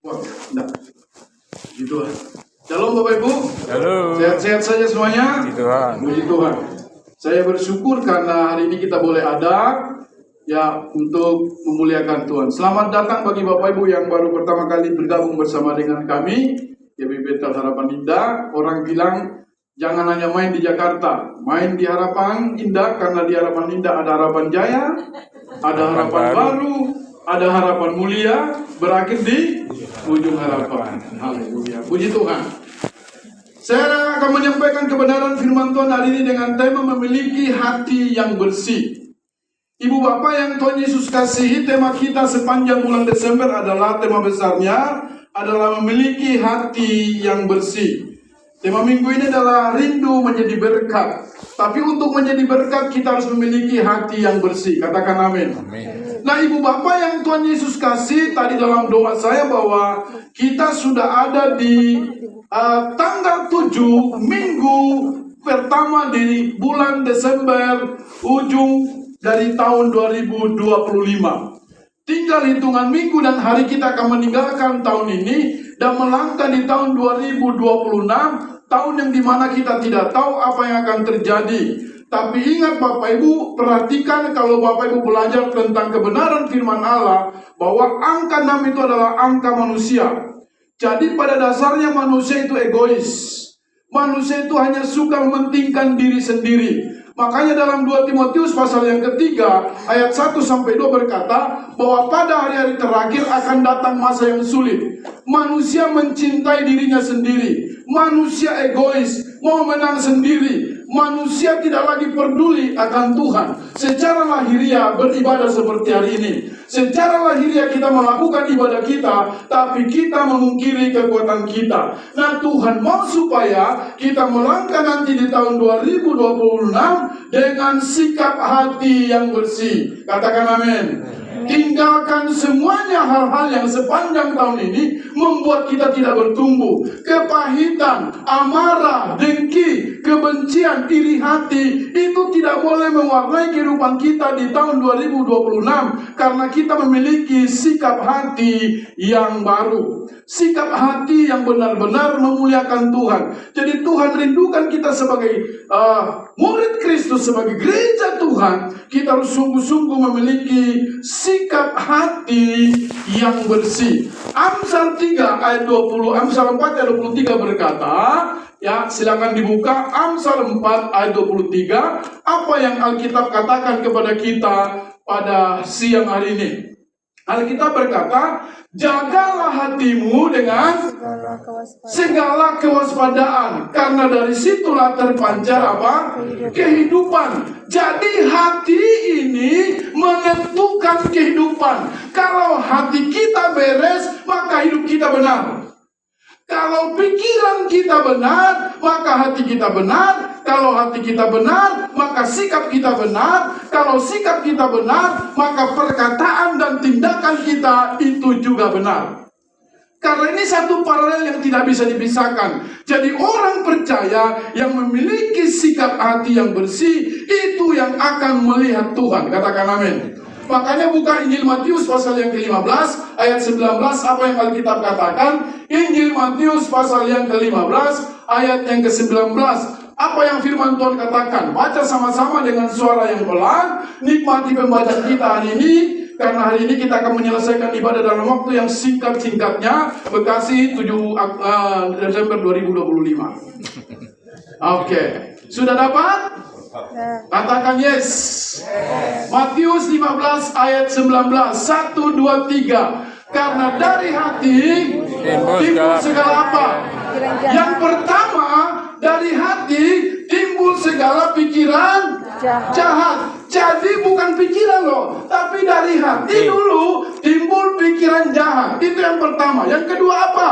Wah, enggak. Gitu. Shalom Bapak Ibu. Halo. Sehat-sehat saja semuanya. Puji Tuhan. Puji Tuhan. Saya bersyukur karena hari ini kita boleh ada ya untuk memuliakan Tuhan. Selamat datang bagi Bapak Ibu yang baru pertama kali bergabung bersama dengan kami YB Bethel Harapan Indah. Orang bilang jangan hanya main di Jakarta, main di Harapan Indah, karena di Harapan Indah ada harapan jaya, ada harapan baru, ada harapan mulia, berakhir di ujung harapan. Haleluya. Puji Tuhan. Saya akan menyampaikan kebenaran firman Tuhan hari ini dengan tema memiliki hati yang bersih. Ibu Bapak yang Tuhan Yesus kasihi, tema kita sepanjang bulan Desember adalah, tema besarnya adalah memiliki hati yang bersih. Tema minggu ini adalah rindu menjadi berkat. Tapi untuk menjadi berkat kita harus memiliki hati yang bersih. Katakan amin. Nah Ibu Bapak yang Tuhan Yesus kasih, tadi dalam doa saya bahwa kita sudah ada di tanggal 7 minggu pertama di bulan Desember, ujung dari tahun 2025. Tinggal hitungan minggu dan hari kita akan meninggalkan tahun ini dan melangkah di tahun 2026, tahun yang dimana kita tidak tahu apa yang akan terjadi. Tapi ingat Bapak Ibu, perhatikan kalau Bapak Ibu belajar tentang kebenaran firman Allah, bahwa angka 6 itu adalah angka manusia. Jadi pada dasarnya manusia itu egois. Manusia itu hanya suka mementingkan diri sendiri. Makanya dalam 2 Timotius pasal yang ketiga ayat 1-2 berkata bahwa pada hari-hari terakhir akan datang masa yang sulit. Manusia mencintai dirinya sendiri. Manusia egois, mau menang sendiri. Manusia tidak lagi peduli akan Tuhan. Secara lahiriah beribadah seperti hari ini. Secara lahiriah kita melakukan ibadah kita, tapi kita memungkiri kekuatan kita. Nah Tuhan mau supaya kita melangkah nanti di tahun 2026 dengan sikap hati yang bersih. Katakan amin. Tinggalkan semuanya hal-hal yang sepanjang tahun ini membuat kita tidak bertumbuh. Kepahitan, amarah, dengki, kebencian, iri hati, itu tidak boleh mewarnai kehidupan kita di tahun 2026. Karena kita memiliki sikap hati yang baru. Sikap hati yang benar-benar memuliakan Tuhan. Jadi Tuhan rindukan kita sebagai murid Kristus, sebagai gereja Tuhan. Kita harus sungguh-sungguh memiliki sikap hati yang bersih. Amsal 3 ayat 20, Amsal 4 ayat 23 berkata, ya silakan dibuka Amsal 4 ayat 23, apa yang Alkitab katakan kepada kita pada siang hari ini. Alkitab berkata, jagalah hatimu dengan segala kewaspadaan, karena dari situlah terpancar apa? Kehidupan. Jadi hati ini menentukan kehidupan. Kalau hati kita beres, maka hidup kita benar. Kalau pikiran kita benar, maka hati kita benar. Kalau hati kita benar, maka sikap kita benar. Kalau sikap kita benar, maka perkataan dan tindakan kita itu juga benar. Karena ini satu paralel yang tidak bisa dipisahkan. Jadi orang percaya yang memiliki sikap hati yang bersih, itu yang akan melihat Tuhan. Katakan amin. Makanya buka Injil Matius pasal yang ke-15 ayat 19, apa yang Alkitab katakan? Injil Matius pasal yang ke-15 ayat yang ke-19. Apa yang firman Tuhan katakan? Baca sama-sama dengan suara yang pelan. Nikmati pembacaan kita hari ini, karena hari ini kita akan menyelesaikan ibadah dalam waktu yang singkat-singkatnya, Bekasi 7 Desember 2025. Oke. Sudah dapat? Katakan yes. Matius 15 ayat 19. 1, 2, 3. Karena dari hati timbul segala apa? Yang pertama, dari hati timbul segala pikiran jahat. Jadi bukan pikiran loh, tapi dari hati dulu timbul pikiran jahat. Itu yang pertama. Yang kedua apa?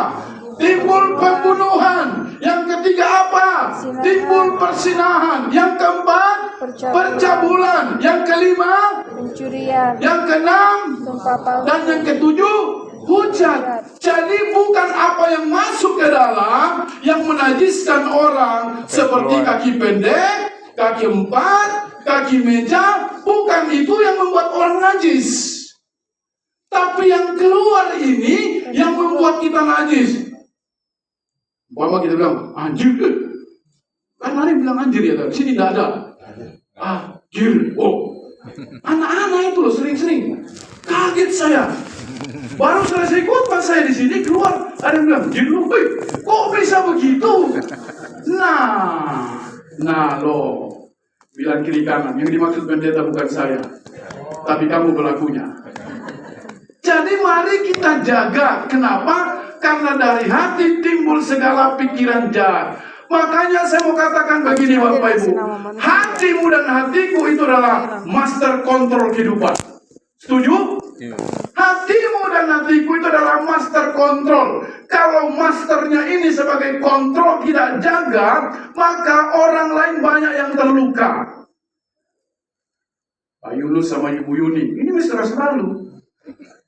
Timbul pembunuhan. Yang ketiga apa? Timbul persinahan. Yang keempat, percabulan. Yang kelima, pencurian. Yang keenam, dan yang ketujuh, hujat. Jadi bukan apa yang masuk ke dalam yang menajiskan orang, seperti kaki pendek, kaki empat, kaki meja. Bukan itu yang membuat orang najis. Tapi yang keluar ini yang membuat kita najis. Umpama kita bilang, anjir. Kan ada yang bilang anjir ya, di sini tidak ada. Anjir. Oh, anak-anak itu loh sering-sering. Kaget saya. Baru selesai khotbah saya di sini keluar, ada yang bilang, anjir lu, kok bisa begitu? Nah loh. Bilang kiri kanan, yang dimaksud pendeta bukan saya, tapi kamu pelakunya. Jadi mari kita jaga. Kenapa? Karena dari hati timbul segala pikiran jahat. Makanya saya mau katakan begini Bapak Ibu, hatimu dan hatiku itu adalah master kontrol kehidupan. Setuju? Hatimu dan hatiku itu adalah master kontrol. Kalau masternya ini sebagai kontrol tidak jaga, maka orang lain banyak yang terluka. Pak Yunus sama Ibu Yuni, ini mesra selalu.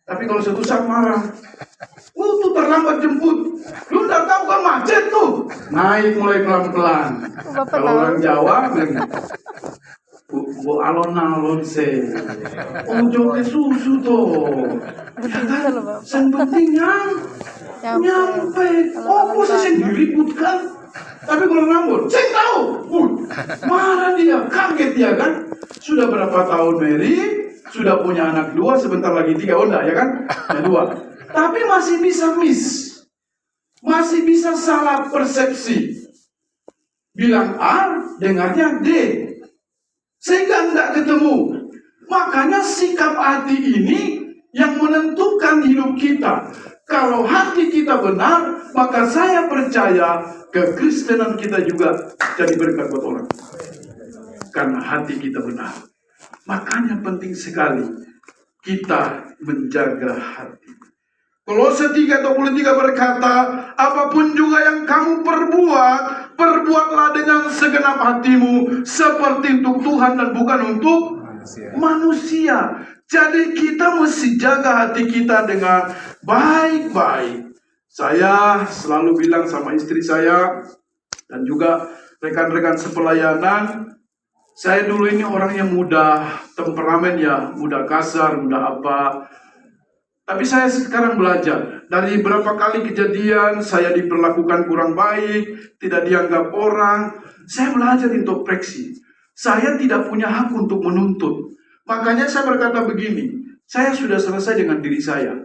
Tapi kalau satu saat marah, tuh terlambat jemput. Lu udah tahu kan macet tuh. Naik mulai pelan-pelan. Kalau orang Jawa, Bu alon-alon se. Ujungnya susu tuh. Ya kan? Yang penting nyampe. Kok saya sendiri ributkan. Tapi kalau rambut, saya tahu. Marah dia, kaget dia kan. Sudah berapa tahun Mary, sudah punya anak 2, sebentar lagi 3, oh enggak ya kan? Ya 2. Tapi masih bisa miss. Masih bisa salah persepsi. Bilang A, dengarnya D. Sehingga enggak ketemu. Makanya sikap hati ini yang menentukan hidup kita. Kalau hati kita benar, maka saya percaya kekristenan kita juga jadi berkat buat orang. Karena hati kita benar. Makanya penting sekali kita menjaga hati. Kolose 3:23 berkata, apapun juga yang kamu perbuat, perbuatlah dengan segenap hatimu, seperti untuk Tuhan dan bukan untuk manusia. Jadi kita mesti jaga hati kita dengan baik-baik. Saya selalu bilang sama istri saya, dan juga rekan-rekan sepelayanan, saya dulu ini orang yang mudah temperamen ya, mudah kasar, mudah apa. Tapi saya sekarang belajar. Dari berapa kali kejadian saya diperlakukan kurang baik, tidak dianggap orang, saya belajar introspeksi. Saya tidak punya hak untuk menuntut. Makanya saya berkata begini, saya sudah selesai dengan diri saya.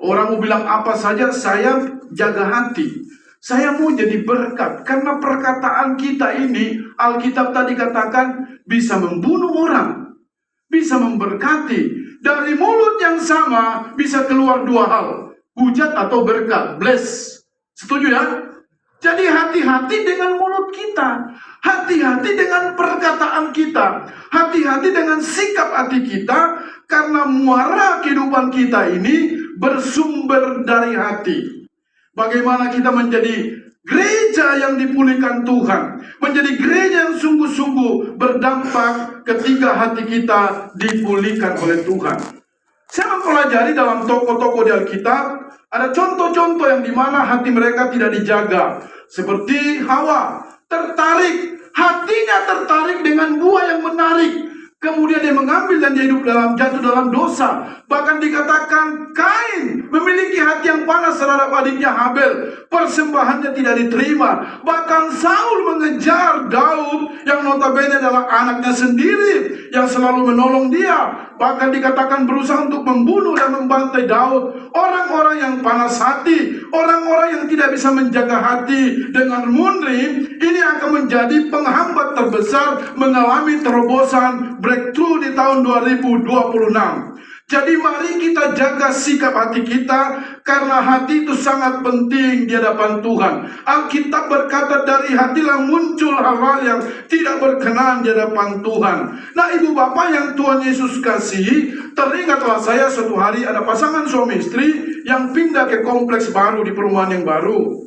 Orang mau bilang apa saja, saya jaga hati. Saya mau jadi berkat, karena perkataan kita ini, Alkitab tadi katakan, bisa membunuh orang, bisa memberkati. Dari mulut yang sama, bisa keluar 2 hal, hujat atau berkat, bless. Setuju ya? Jadi hati-hati dengan mulut kita, hati-hati dengan perkataan kita, hati-hati dengan sikap hati kita, karena muara kehidupan kita ini bersumber dari hati. Bagaimana kita menjadi gereja yang dipulihkan Tuhan, menjadi gereja yang sungguh-sungguh berdampak ketika hati kita dipulihkan oleh Tuhan. Saya mempelajari dalam tokoh-tokoh di Alkitab, ada contoh-contoh yang dimana hati mereka tidak dijaga. Seperti Hawa, hatinya tertarik dengan buah yang menarik. Kemudian dia mengambil dan dia jatuh dalam dosa. Bahkan dikatakan Kain memiliki hati yang panas terhadap adiknya Habel. Persembahannya tidak diterima. Bahkan Saul mengejar Daud yang notabene adalah anaknya sendiri, yang selalu menolong dia. Bahkan dikatakan berusaha untuk membunuh dan membantai Daud. Orang-orang yang panas hati, orang-orang yang tidak bisa menjaga hati dengan murni, ini akan menjadi penghambat terbesar mengalami terobosan breakthrough di tahun 2026. Jadi mari kita jaga sikap hati kita, karena hati itu sangat penting di hadapan Tuhan. Alkitab berkata dari hatilah muncul hal-hal yang tidak berkenan di hadapan Tuhan. Nah, ibu bapak yang Tuhan Yesus kasih, teringatlah saya suatu hari ada pasangan suami istri yang pindah ke kompleks baru di perumahan yang baru.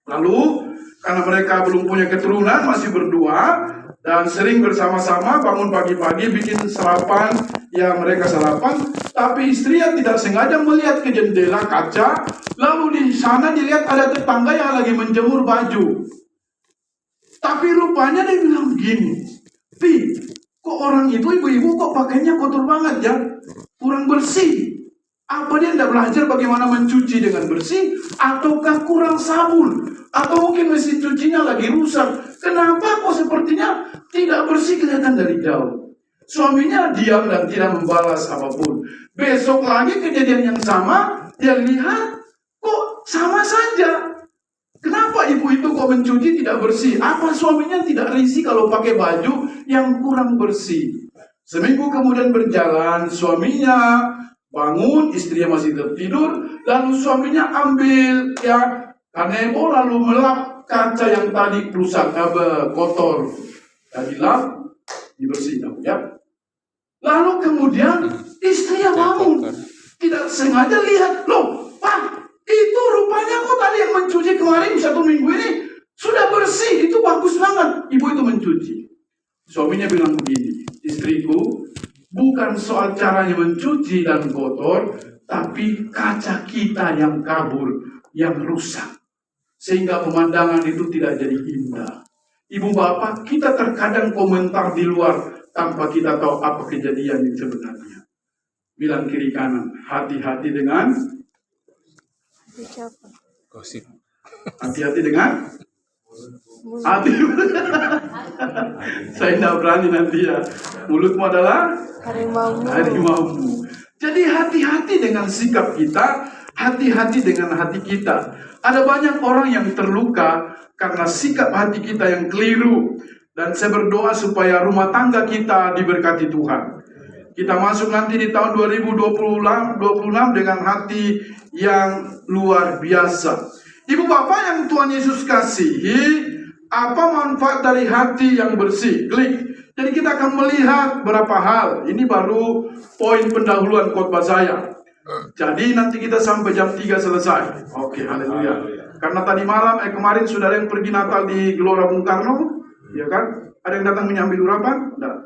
Lalu karena mereka belum punya keturunan, masih berdua, dan sering bersama-sama bangun pagi-pagi bikin sarapan, ya mereka sarapan. Tapi istrinya tidak sengaja melihat ke jendela kaca, lalu di sana dilihat ada tetangga yang lagi menjemur baju. Tapi rupanya dia bilang begini, kok orang itu ibu-ibu kok pakainya kotor banget ya, kurang bersih. Apa dia tidak belajar bagaimana mencuci dengan bersih? Ataukah kurang sabun? Atau mungkin mesin cucinya lagi rusak? Kenapa kok sepertinya tidak bersih kelihatan dari jauh? Suaminya diam dan tidak membalas apapun. Besok lagi kejadian yang sama, dia lihat kok sama saja. Kenapa ibu itu kok mencuci tidak bersih? Apa suaminya tidak risih kalau pakai baju yang kurang bersih? Seminggu kemudian berjalan, suaminya bangun, istrinya masih tertidur, lalu suaminya ambil kanebo lalu melap kaca yang tadi rusak, kotor. Tadi lap, dibersihkan, ya. Lalu kemudian istrinya bangun, tidak sengaja lihat, loh, Pak, itu rupanya kok tadi yang mencuci kemarin 1 minggu ini sudah bersih, itu bagus banget. Ibu itu mencuci. Suaminya bilang begini, istriku, bukan soal caranya mencuci dan kotor, tapi kaca kita yang kabur, yang rusak. Sehingga pemandangan itu tidak jadi indah. Ibu bapak, kita terkadang komentar di luar tanpa kita tahu apa kejadian yang sebenarnya. Bilang kiri kanan, hati-hati dengan gosip. Hati-hati dengan hati. Saya tidak berani nanti ya. Mulutmu adalah harimaumu. Jadi hati-hati dengan sikap kita, hati-hati dengan hati kita. Ada banyak orang yang terluka karena sikap hati kita yang keliru. Dan saya berdoa supaya rumah tangga kita diberkati Tuhan. Kita masuk nanti di tahun 2026 dengan hati yang luar biasa. Ibu bapak yang Tuhan Yesus kasihi, apa manfaat dari hati yang bersih? Klik. Jadi kita akan melihat berapa hal. Ini baru poin pendahuluan khotbah saya. Jadi nanti kita sampai jam 3 selesai. Oke, haleluya. Karena tadi malam, kemarin sudah ada yang pergi Natal di Gelora Bung Karno, ya kan? Ada yang datang menyambil urapan? Tidak.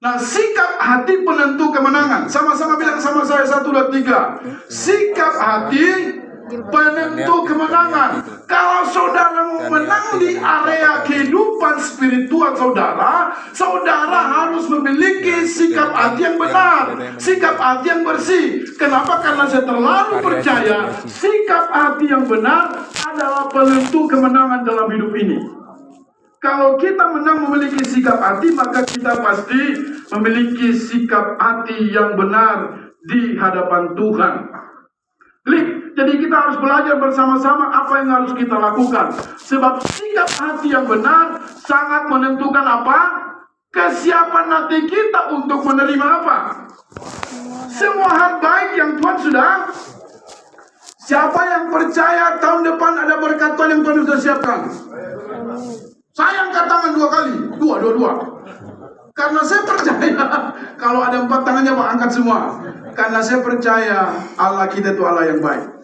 Nah, sikap hati penentu kemenangan. Sama-sama bilang sama saya, 1, 2, 3. Sikap hati penentu kemenangan. Kalau saudara mau menang di area kehidupan spiritual saudara, saudara harus memiliki sikap hati yang benar, sikap hati yang bersih. Kenapa? Karena saya terlalu percaya sikap hati yang benar adalah penentu kemenangan dalam hidup ini. Kalau kita menang memiliki sikap hati, maka kita pasti memiliki sikap hati yang benar di hadapan Tuhan. Klik. Jadi kita harus belajar bersama-sama apa yang harus kita lakukan. Sebab sikap hati yang benar sangat menentukan apa? Kesiapan hati kita untuk menerima apa? Semua hal baik yang Tuhan sudah. Siapa yang percaya tahun depan ada berkat Tuhan yang Tuhan sudah siapkan? Saya angkat tangan 2 kali. Dua. Karena saya percaya. Kalau ada 4 tangannya Pak, angkat semua. Karena saya percaya Allah kita itu Allah yang baik.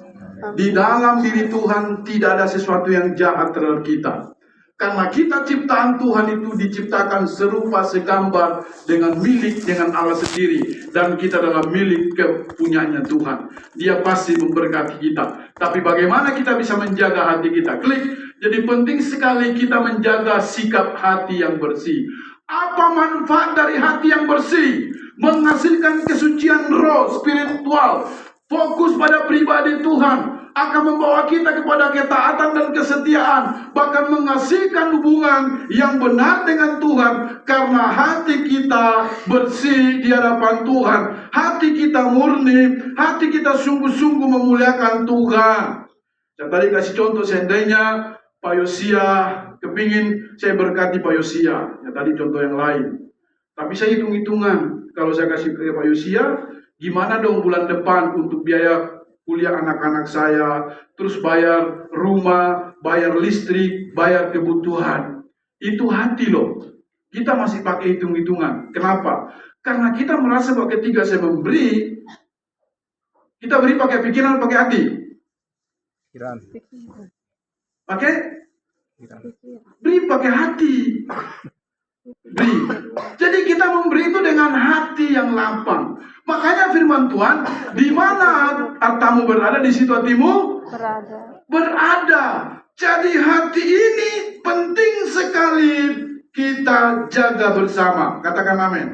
Di dalam diri Tuhan tidak ada sesuatu yang jahat terhadap kita. Karena kita ciptaan Tuhan itu diciptakan serupa segambar dengan Allah sendiri. Dan kita adalah milik kepunyaannya Tuhan. Dia pasti memberkati kita. Tapi bagaimana kita bisa menjaga hati kita? Klik. Jadi penting sekali kita menjaga sikap hati yang bersih. Apa manfaat dari hati yang bersih? Menghasilkan kesucian roh spiritual. Fokus pada pribadi Tuhan. Akan membawa kita kepada ketaatan dan kesetiaan. Bahkan menghasilkan hubungan yang benar dengan Tuhan. Karena hati kita bersih di hadapan Tuhan. Hati kita murni. Hati kita sungguh-sungguh memuliakan Tuhan. Saya tadi kasih contoh seandainya Pak Yosia kepingin saya berkati Pak Yosia. Ya tadi contoh yang lain. Tapi saya hitung-hitungan. Kalau saya kasih ke Pak Yosia, gimana dong bulan depan untuk biaya kuliah anak-anak saya, terus bayar rumah, bayar listrik, bayar kebutuhan. Itu hati loh. Kita masih pakai hitung-hitungan. Kenapa? Karena kita merasa bahwa ketika saya memberi, kita beri pakai pikiran, pakai hati. Pikiran. Pakai? Beri pakai hati. Beri. Jadi kita memberi itu dengan hati yang lapang. Makanya firman Tuhan, di mana hartamu berada, di situ hatimu berada. Jadi hati ini penting sekali kita jaga bersama. Katakan amin.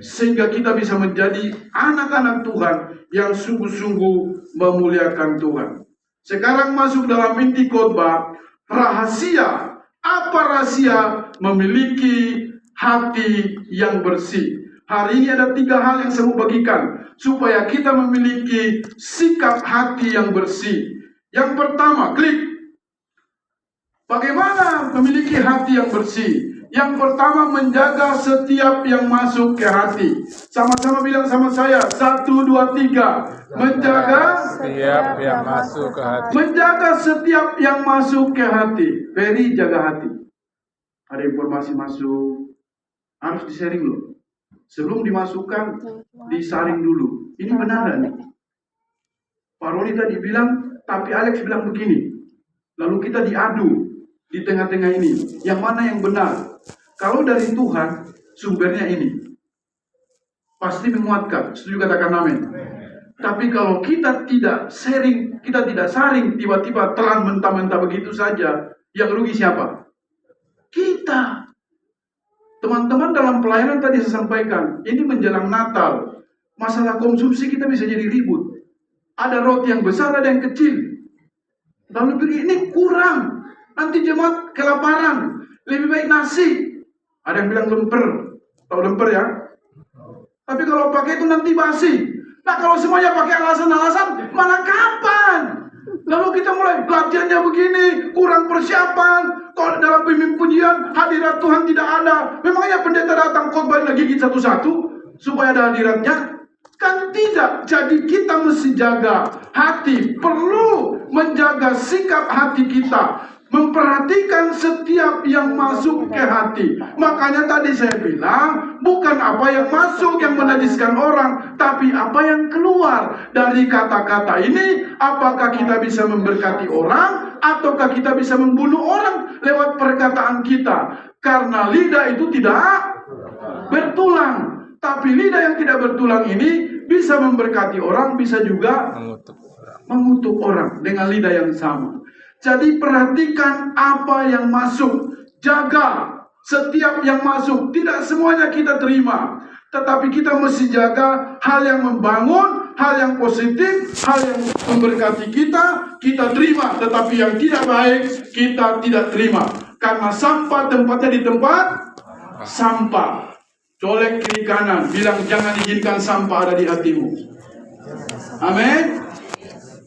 Sehingga kita bisa menjadi anak-anak Tuhan yang sungguh-sungguh memuliakan Tuhan. Sekarang masuk dalam inti khotbah, rahasia. Apa rahasia memiliki hati yang bersih? Hari ini ada 3 hal yang saya mau bagikan supaya kita memiliki sikap hati yang bersih. Yang pertama, klik. Bagaimana memiliki hati yang bersih? Yang pertama, menjaga setiap yang masuk ke hati. Sama-sama bilang sama saya. 1, 2, 3. Menjaga Setiap yang masuk ke hati. Menjaga setiap yang masuk ke hati. Ferry, jaga hati. Ada informasi masuk, harus di-sharing loh. Sebelum dimasukkan, disaring dulu. Ini benar nih. Pak Roni tadi bilang, tapi Alex bilang begini. Lalu kita diadu di tengah-tengah ini. Yang mana yang benar? Kalau dari Tuhan, sumbernya ini. Pasti menguatkan. Setuju, katakan amin. Tapi kalau kita tidak sharing, kita tidak saring, tiba-tiba telan mentah-mentah begitu saja, yang rugi siapa? Kita. Teman-teman, dalam pelayanan tadi saya sampaikan, ini menjelang Natal, masalah konsumsi kita bisa jadi ribut. Ada roti yang besar, ada yang kecil. Lalu begini, kurang. Nanti jemaat kelaparan. Lebih baik nasi. Ada yang bilang lemper. Tahu lemper ya? Tapi kalau pakai itu nanti basi. Nah, kalau semuanya pakai alasan-alasan, mana kapan? Lalu kita mulai latihannya begini, kurang persiapan. Kalau dalam pemimpin pujian, hadirat Tuhan tidak ada. Memangnya pendeta datang khotbah lagi gigit satu-satu supaya ada hadiratnya? Kan tidak. Jadi kita mesti jaga hati. Perlu menjaga sikap hati kita. Memperhatikan setiap yang masuk ke hati. Makanya tadi saya bilang, bukan apa yang masuk yang menajiskan orang, tapi apa yang keluar dari kata-kata ini. Apakah kita bisa memberkati orang, ataukah kita bisa membunuh orang lewat perkataan kita. Karena lidah itu tidak bertulang. Tapi lidah yang tidak bertulang ini bisa memberkati orang, bisa juga mengutuk orang dengan lidah yang sama. Jadi perhatikan apa yang masuk. Jaga setiap yang masuk. Tidak semuanya kita terima. Tetapi kita mesti jaga hal yang membangun, hal yang positif, hal yang memberkati kita, kita terima. Tetapi yang tidak baik, kita tidak terima. Karena sampah tempatnya di tempat sampah. Colek kiri kanan. Bilang jangan izinkan sampah ada di hatimu. Amin.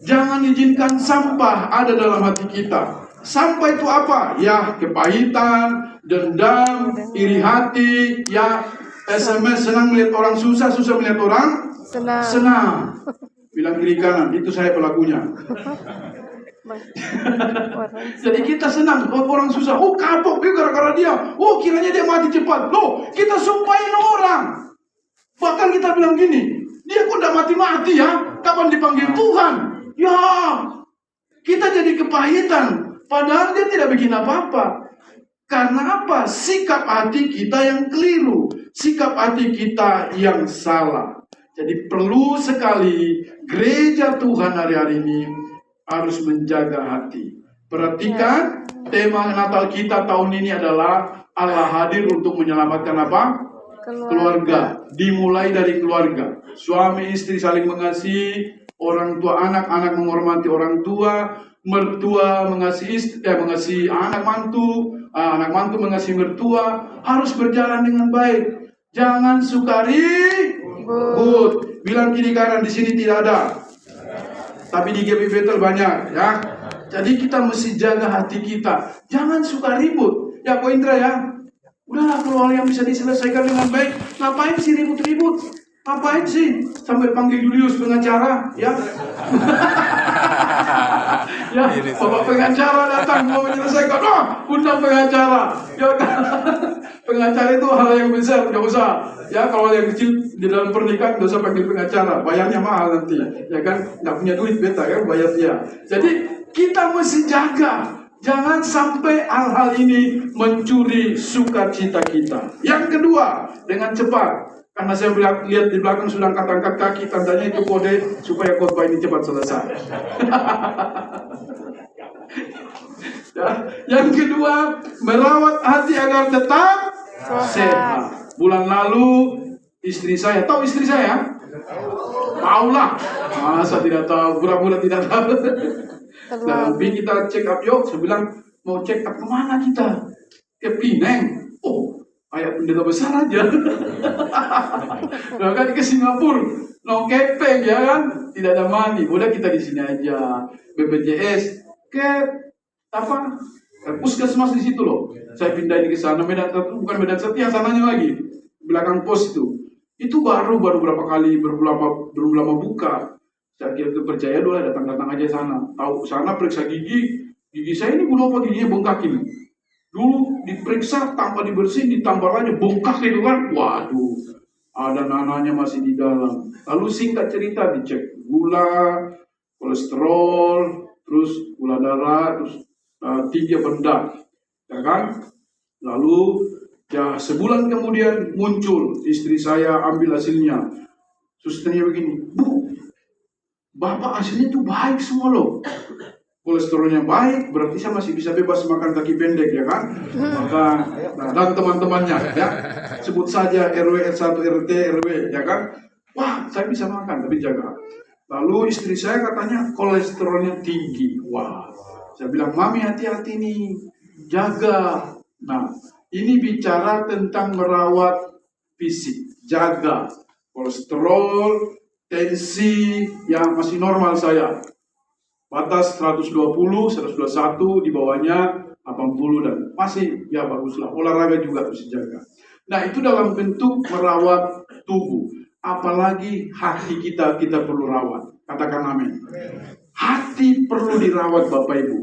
Jangan izinkan sampah ada dalam hati kita. Sampah itu apa? Ya, kepahitan, dendam, iri hati, ya, SMS senang melihat orang susah, susah melihat orang senang. Bilang kiri kanan, itu saya pelakunya. Jadi kita senang, orang susah, oh kapok gara-gara dia, oh kiranya dia mati cepat. Loh, kita sumpahin orang. Bahkan kita bilang gini, dia kok udah mati-mati ya, kapan dipanggil Tuhan? Ya, kita jadi kepahitan. Padahal dia tidak bikin apa-apa. Karena apa? Sikap hati kita yang keliru. Sikap hati kita yang salah. Jadi perlu sekali gereja Tuhan hari-hari ini harus menjaga hati. Perhatikan, tema Natal kita tahun ini adalah Allah hadir untuk menyelamatkan apa? Keluarga. Dimulai dari keluarga. Suami istri saling mengasihi. Orang tua anak menghormati orang tua, mertua mengasihi istri, mengasihi anak mantu mengasihi mertua, harus berjalan dengan baik. Jangan suka ribut. Bilang kiri kanan, di sini tidak ada. Tapi di GP Betel banyak, ya. Jadi kita mesti jaga hati kita. Jangan suka ribut. Ya, Ko Indra ya. Udahlah, kalau yang bisa diselesaikan dengan baik, ngapain sih ribut-ribut? Ngapain sih sampai panggil Julius pengacara, ya? Ya, bapak pengacara datang mau menyelesaikan, undang pengacara. Ya, pengacara itu hal yang besar, nggak usah. Ya, kalau yang kecil di dalam pernikahan nggak usah panggil pengacara, bayarnya mahal nanti. Ya kan, nggak punya duit beta kan bayar dia. Jadi kita mesti jaga. Jangan sampai hal-hal ini mencuri sukacita kita. Yang kedua, dengan cepat. Karena saya lihat di belakang sudah angkat-angkat kaki, tandanya itu kode supaya khotbah ini cepat selesai. Ya. Yang kedua, merawat hati agar tetap sehat. Bulan lalu istri saya, tahu istri saya? Tahulah. Masa tidak tahu, pura-pura tidak tahu. Tapi kita check up yuk, saya bilang mau check up kemana kita? Ke Pineng. Oh, kayak pendeta besar aja. Nah kan ke Singapura, no kepeng ya kan, tidak ada money. Udah kita di sini aja. BPJS ke apa? Puskesmas di situ loh. Saya pindahin ke sana, bukan Medan Setia, sananya lagi belakang pos itu. Itu baru berapa kali belum lama buka. Saya kira percaya dulu datang aja sana. Tahu sana periksa gigi saya ini bunuh apa giginya bengkak ini. Dulu diperiksa tanpa dibersihin ditambah lagi bengkak itu kan. Waduh, ada nananya masih di dalam. Lalu singkat cerita dicek gula, kolesterol, terus gula darah, terus tinggi benda, ya kan? Lalu ya sebulan kemudian muncul istri saya ambil hasilnya. Susternya begini, Bu, Bapak hasilnya tuh baik semua loh. Kolesterolnya baik, berarti saya masih bisa bebas makan kaki pendek ya kan? Maka dan teman-temannya ya, sebut saja RW, R1, RT, RW ya kan? Wah, saya bisa makan tapi jaga. Lalu istri saya katanya kolesterolnya tinggi. Wah, saya bilang Mami hati-hati nih, jaga. Nah, ini bicara tentang merawat fisik, jaga kolesterol, tensi yang masih normal saya. Batas 120, 121, di bawahnya 80 dan masih ya baguslah. Olahraga juga harus dijaga. Nah, itu dalam bentuk merawat tubuh. Apalagi hati kita perlu rawat. Katakan amin. Hati perlu dirawat Bapak Ibu.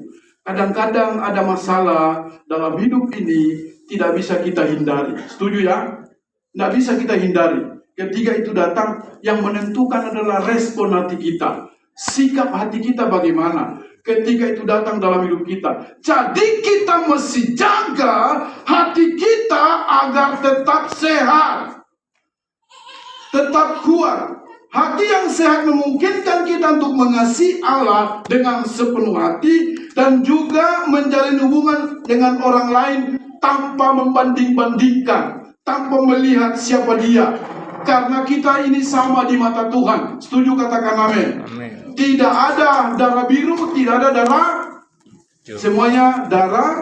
Kadang-kadang ada masalah dalam hidup ini tidak bisa kita hindari. Setuju ya? Tidak bisa kita hindari. Ketika itu datang, yang menentukan adalah respon hati kita. Sikap hati kita bagaimana ketika itu datang dalam hidup kita. Jadi kita mesti jaga hati kita agar tetap sehat, tetap kuat. Hati yang sehat memungkinkan kita untuk mengasihi Allah dengan sepenuh hati dan juga menjalin hubungan dengan orang lain tanpa membanding-bandingkan, tanpa melihat siapa dia. Karena kita ini sama di mata Tuhan. Setuju, katakan amin. Tidak ada darah biru, tidak ada darah. Semuanya darah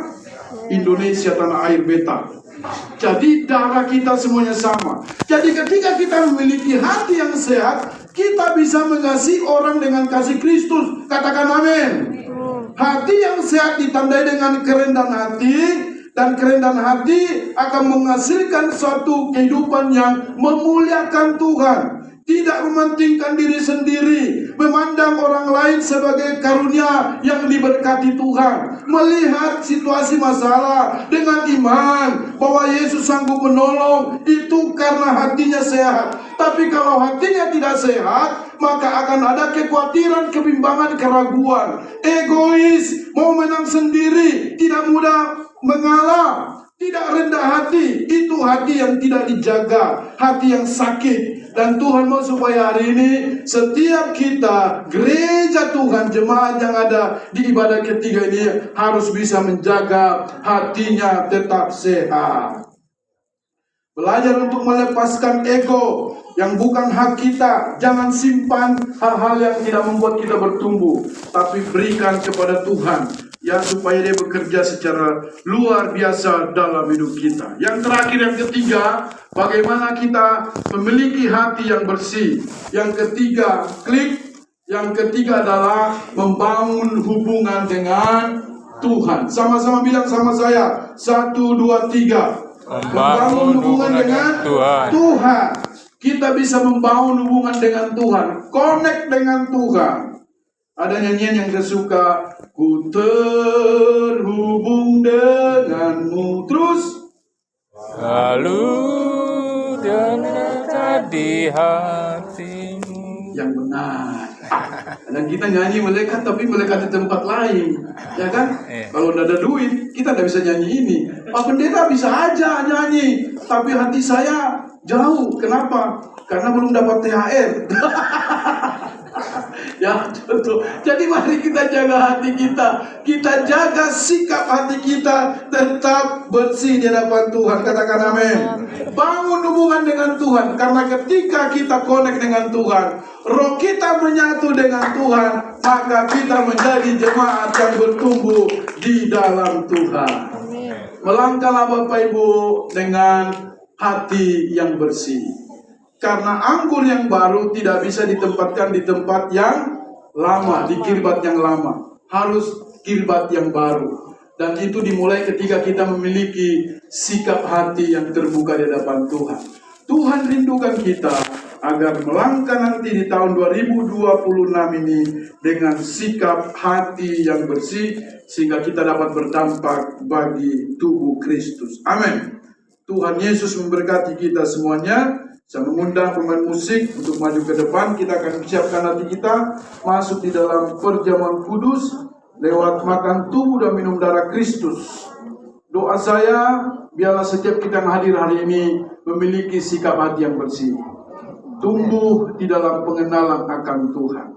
Indonesia, tanah air beta. Jadi darah kita semuanya sama. Jadi ketika kita memiliki hati yang sehat, kita bisa mengasihi orang dengan kasih Kristus. Katakan amin. Hati yang sehat ditandai dengan kerendahan hati. Dan kerendahan hati akan menghasilkan suatu kehidupan yang memuliakan Tuhan. Tidak mementingkan diri sendiri, memandang orang lain sebagai karunia yang diberkati Tuhan. Melihat situasi masalah dengan iman bahwa Yesus sanggup menolong, itu karena hatinya sehat. Tapi kalau hatinya tidak sehat, maka akan ada kekhawatiran, kebimbangan, keraguan, egois, mau menang sendiri, tidak mudah mengalah, tidak rendah hati. Itu hati yang tidak dijaga, hati yang sakit. Dan Tuhan mau supaya hari ini setiap kita, gereja Tuhan, jemaat yang ada di ibadah ketiga ini harus bisa menjaga hatinya tetap sehat. Belajar untuk melepaskan ego yang bukan hak kita. Jangan simpan hal-hal yang tidak membuat kita bertumbuh, tapi berikan kepada Tuhan, ya, supaya Dia bekerja secara luar biasa dalam hidup kita. Yang terakhir, yang ketiga, bagaimana kita memiliki hati yang bersih. Yang ketiga, yang ketiga adalah membangun hubungan dengan Tuhan. Sama-sama bilang sama saya. 1, 2, 3. Membangun hubungan dengan Tuhan. Kita bisa membangun hubungan dengan Tuhan. Connect dengan Tuhan. Ada nyanyian yang saya suka. Ku terhubung denganmu. Terus lalu dekat di hatimu. Yang benar. Dan kita nyanyi melekat, tapi melekat di tempat lain, ya kan? Kalau tidak ada duit, kita tidak bisa nyanyi ini. Pak Pendeta bisa aja nyanyi, tapi hati saya jauh. Kenapa? Karena belum dapat THR. Ya, betul. Jadi mari kita jaga hati kita. Kita jaga sikap hati kita tetap bersih di hadapan Tuhan. Katakan amin. Bangun hubungan dengan Tuhan. Karena ketika kita connect dengan Tuhan, roh kita menyatu dengan Tuhan, maka kita menjadi jemaat yang bertumbuh di dalam Tuhan. Melangkahlah Bapak Ibu dengan hati yang bersih. Karena anggur yang baru tidak bisa ditempatkan di tempat yang lama, di kirbat yang lama. Harus kirbat yang baru. Dan itu dimulai ketika kita memiliki sikap hati yang terbuka di hadapan Tuhan. Tuhan rindukan kita agar melangkah nanti di tahun 2026 ini dengan sikap hati yang bersih, sehingga kita dapat berdampak bagi tubuh Kristus. Amin. Tuhan Yesus memberkati kita semuanya. Saya mengundang pemain musik untuk maju ke depan. Kita akan siapkan hati kita masuk di dalam perjamuan kudus lewat makan tubuh dan minum darah Kristus. Doa saya, biarlah setiap kita yang hadir hari ini memiliki sikap hati yang bersih, tumbuh di dalam pengenalan akan Tuhan.